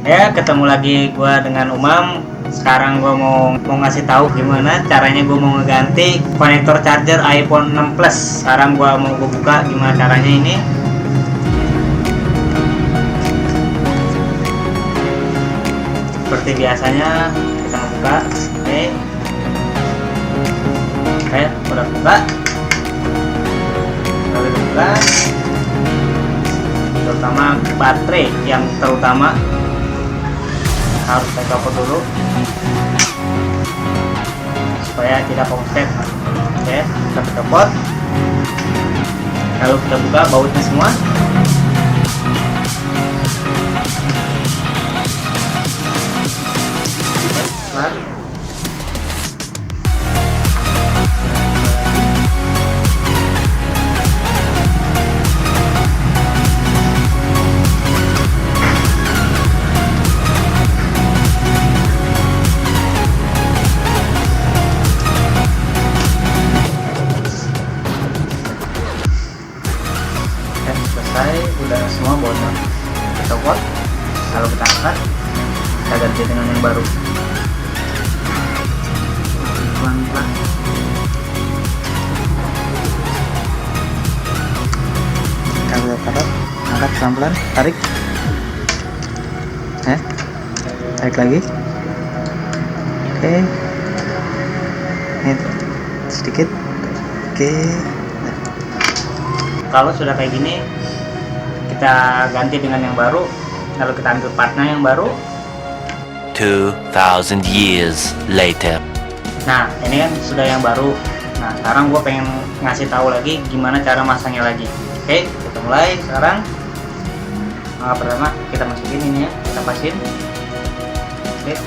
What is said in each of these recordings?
Ya, ketemu lagi gua dengan Umam. Sekarang gua mau ngasih tahu gimana caranya gua mau ngeganti konektor charger iPhone 6 Plus. Sekarang gua mau buka gimana caranya ini. Seperti biasanya kita buka. Oke, udah buka. Lalu buka. Terutama baterai yang terutama harus saya copot dulu supaya tidak konslet. Oke, kita copot. Lalu kita buka bautnya semua. Selesai, udah semua bautnya kita copot. Lalu kita angkat, kita ganti dengan yang baru. Pelan-pelan. Kalau tarik, angkat pelan-pelan, tarik. Tarik lagi. Oke. Ini sedikit. Oke. Kalau sudah kayak gini, kita ganti dengan yang baru. Lalu kita ambil partnya yang baru. 2000 years later. Nah, ini kan sudah yang baru. Nah, sekarang gue pengen ngasih tahu lagi gimana cara masangnya lagi. Oke, kita mulai sekarang. Nah, pertama kita masukin ini ya, kita pasin. Oke.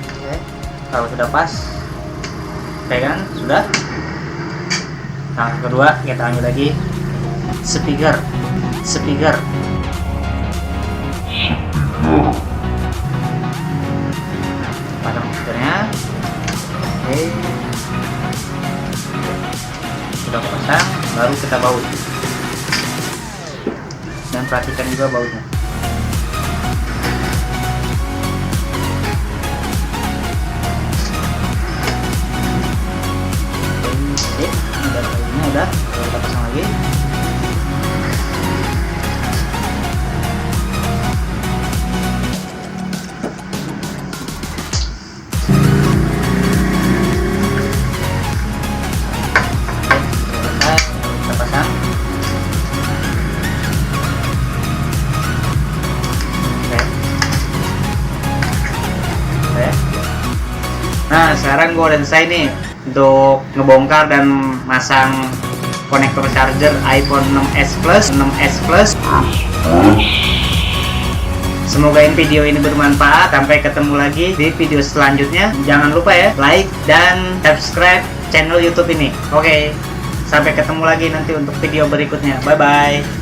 Oke, kalau sudah pas, pegang sudah. Nah, kedua kita ambil lagi speaker. Pasang speakernya. Oke, sudah pasang, baru kita baut. Dan perhatikan juga bautnya. Udah, kita pasang lagi. Kita pasang. Oke. Nah, sekarang gue udah selesai nih untuk ngebongkar dan masang konektor charger iPhone 6s Plus. Semoga video ini bermanfaat. Sampai ketemu lagi di video selanjutnya. Jangan lupa ya, like dan subscribe channel YouTube ini. Oke, sampai ketemu lagi nanti untuk video berikutnya. Bye bye.